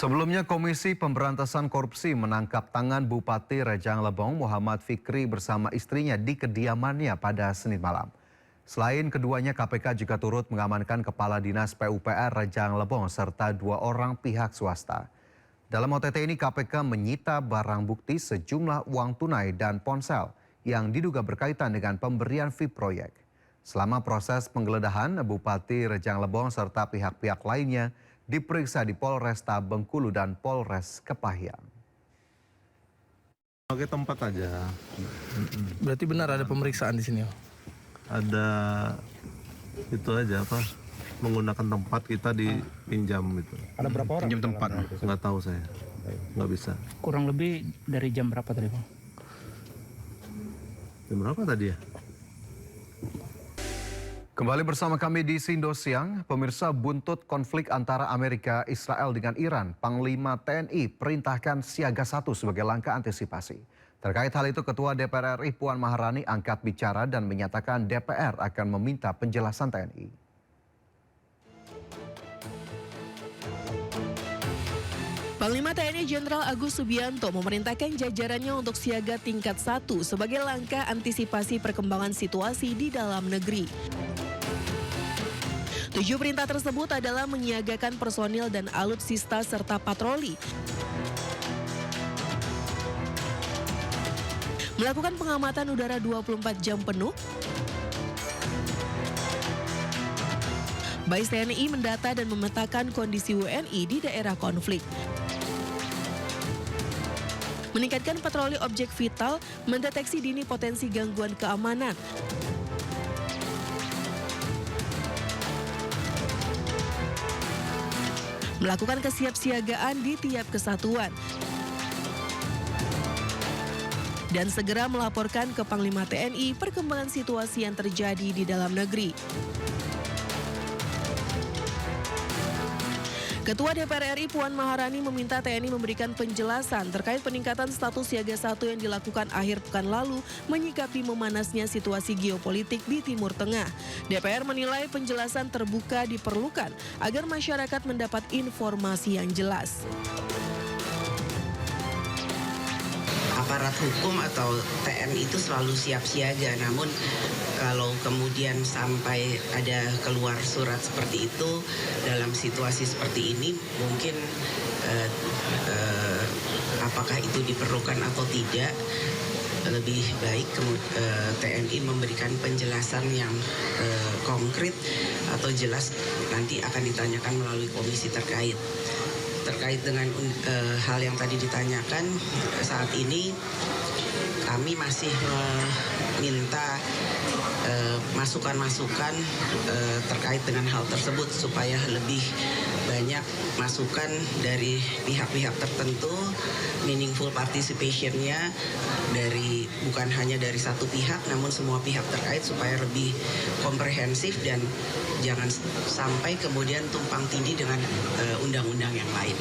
Sebelumnya, Komisi Pemberantasan Korupsi menangkap tangan Bupati Rejang Lebong Muhammad Fikri bersama istrinya di kediamannya pada Senin malam. Selain keduanya, KPK juga turut mengamankan Kepala Dinas PUPR Rejang Lebong serta 2 orang pihak swasta. Dalam OTT ini, KPK menyita barang bukti sejumlah uang tunai dan ponsel yang diduga berkaitan dengan pemberian VIP proyek. Selama proses penggeledahan, Bupati Rejang Lebong serta pihak-pihak lainnya diperiksa di Polresta Bengkulu dan Polres Kepahyang. Pakai tempat aja. Berarti benar ada pemeriksaan di sini? Ada itu aja apa? Menggunakan tempat kita dipinjam itu. Ada berapa orang? Pinjam tempat? Nggak tahu saya, nggak bisa. Kurang lebih dari jam berapa tadi, Bang? Jam berapa tadi ya? Kembali bersama kami di Sindo Siang, pemirsa, buntut konflik antara Amerika, Israel dengan Iran, Panglima TNI perintahkan siaga 1 sebagai langkah antisipasi. Terkait hal itu, Ketua DPR RI Puan Maharani angkat bicara dan menyatakan DPR akan meminta penjelasan TNI. Panglima TNI Jenderal Agus Subianto memerintahkan jajarannya untuk siaga tingkat 1 sebagai langkah antisipasi perkembangan situasi di dalam negeri. 7 perintah tersebut adalah menyiagakan personil dan alutsista serta patroli, melakukan pengamatan udara 24 jam penuh, BAIS TNI mendata dan memetakan kondisi WNI di daerah konflik, meningkatkan patroli objek vital, mendeteksi dini potensi gangguan keamanan, melakukan kesiapsiagaan di tiap kesatuan, dan segera melaporkan ke Panglima TNI perkembangan situasi yang terjadi di dalam negeri. Ketua DPR RI Puan Maharani meminta TNI memberikan penjelasan terkait peningkatan status siaga 1 yang dilakukan akhir pekan lalu menyikapi memanasnya situasi geopolitik di Timur Tengah. DPR menilai penjelasan terbuka diperlukan agar masyarakat mendapat informasi yang jelas. Aparat hukum atau TNI itu selalu siap siaga, namun kalau kemudian sampai ada keluar surat seperti itu dalam situasi seperti ini, mungkin apakah itu diperlukan atau tidak, lebih baik TNI memberikan penjelasan yang konkret atau jelas, nanti akan ditanyakan melalui komisi terkait. Terkait dengan hal yang tadi ditanyakan, saat ini kami masih meminta masukan-masukan terkait dengan hal tersebut supaya lebih banyak masukan dari pihak-pihak tertentu, meaningful participation-nya dari bukan hanya dari satu pihak namun semua pihak terkait supaya lebih komprehensif dan jangan sampai kemudian tumpang tindih dengan undang-undang yang lain.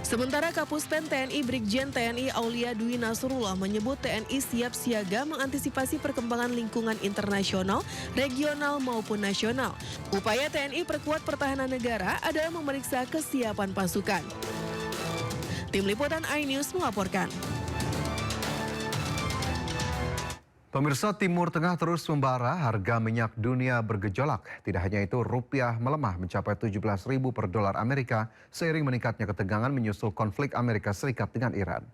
Sementara Kapuspen TNI Brigjen TNI Aulia Dwi Nasrullah menyebut TNI siap siaga mengantisipasi perkembangan lingkungan internasional, regional maupun nasional. Upaya TNI perkuat pertahanan negara adalah memeriksa kesiapan pasukan. Tim Liputan iNews melaporkan. Pemirsa, Timur Tengah terus membara, harga minyak dunia bergejolak. Tidak hanya itu, rupiah melemah mencapai 17.000 per dolar Amerika seiring meningkatnya ketegangan menyusul konflik Amerika Serikat dengan Iran.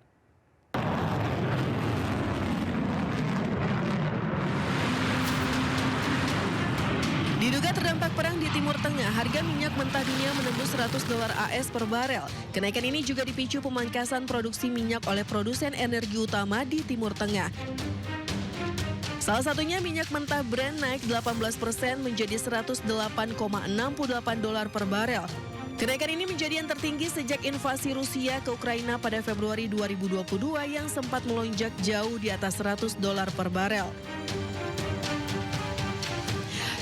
Diduga terdampak perang di Timur Tengah, harga minyak mentah dunia menembus $100 AS per barel. Kenaikan ini juga dipicu pemangkasan produksi minyak oleh produsen energi utama di Timur Tengah. Salah satunya minyak mentah Brent naik 18% menjadi $108,68 per barel. Kenaikan ini menjadi yang tertinggi sejak invasi Rusia ke Ukraina pada Februari 2022 yang sempat melonjak jauh di atas $100 per barel.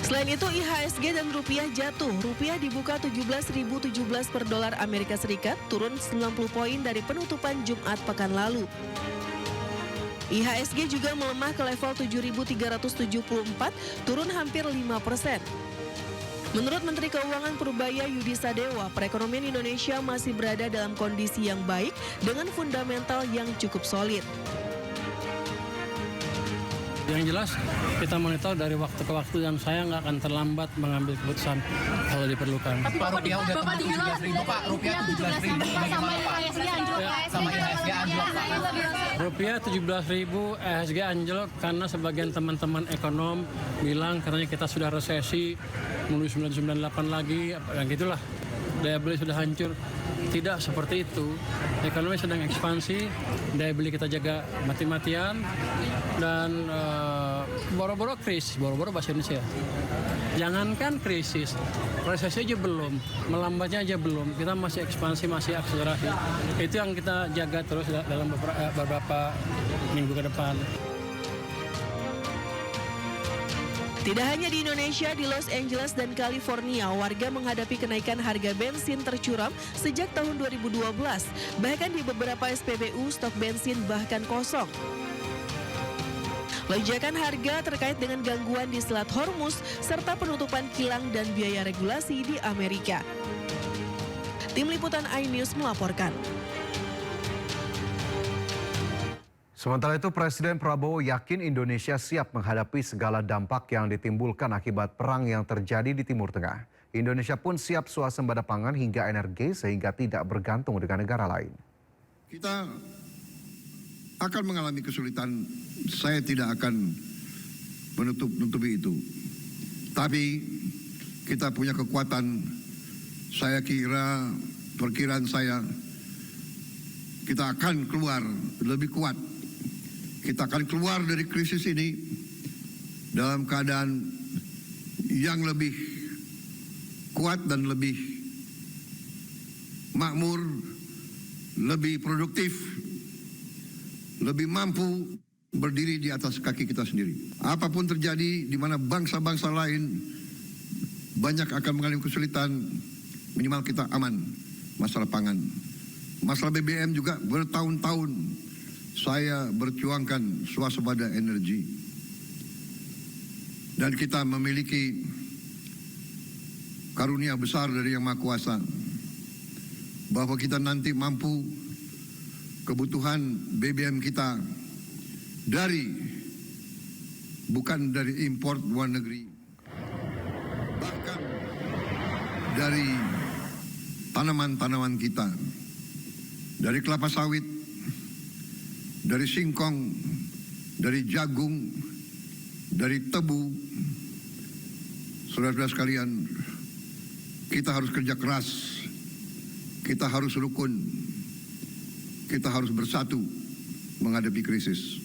Selain itu, IHSG dan rupiah jatuh. Rupiah dibuka 17.017 per dolar Amerika Serikat, turun 90 poin dari penutupan Jumat pekan lalu. IHSG juga melemah ke level 7.374, turun hampir 5%. Menurut Menteri Keuangan Purbaya Yudi Sadewa, perekonomian Indonesia masih berada dalam kondisi yang baik dengan fundamental yang cukup solid. Yang jelas kita monitor dari waktu ke waktu dan saya nggak akan terlambat mengambil keputusan kalau diperlukan. Tapi Pak rupiah udah tembus 17.000 Pak, rupiah 17.000 bagaimana Pak? Sama IHSG anjlok Pak. Rupiah 17.000 IHSG anjlok karena sebagian teman-teman ekonom bilang katanya kita sudah resesi menuju 998 lagi, yang gitulah. Daya beli sudah hancur. Tidak seperti itu. Ekonomi sedang ekspansi, daya beli kita jaga mati-matian, dan boro-boro krisis, boro-boro bahasa Indonesia. Jangankan krisis, resesi aja belum, melambatnya aja belum. Kita masih ekspansi, masih akselerasi. Itu yang kita jaga terus dalam beberapa minggu ke depan. Tidak hanya di Indonesia, di Los Angeles dan California, warga menghadapi kenaikan harga bensin tercuram sejak tahun 2012. Bahkan di beberapa SPBU, stok bensin bahkan kosong. Lonjakan harga terkait dengan gangguan di Selat Hormuz serta penutupan kilang dan biaya regulasi di Amerika. Tim Liputan iNews melaporkan. Sementara itu, Presiden Prabowo yakin Indonesia siap menghadapi segala dampak yang ditimbulkan akibat perang yang terjadi di Timur Tengah. Indonesia pun siap swasembada pangan hingga energi sehingga tidak bergantung dengan negara lain. Kita akan mengalami kesulitan, saya tidak akan menutupi itu. Tapi kita punya kekuatan, saya kira, perkiraan saya, kita akan keluar lebih kuat. Kita akan keluar dari krisis ini dalam keadaan yang lebih kuat dan lebih makmur, lebih produktif, lebih mampu berdiri di atas kaki kita sendiri. Apapun terjadi di mana bangsa-bangsa lain banyak akan mengalami kesulitan, minimal kita aman masalah pangan. Masalah BBM juga bertahun-tahun saya berjuangkan swasembada energi. Dan kita memiliki karunia besar dari Yang Maha Kuasa bahwa kita nanti mampu kebutuhan BBM kita bukan dari impor luar negeri, bahkan dari tanaman-tanaman kita, dari kelapa sawit, dari singkong, dari jagung, dari tebu. Saudara-saudara sekalian, kita harus kerja keras, kita harus rukun, kita harus bersatu menghadapi krisis.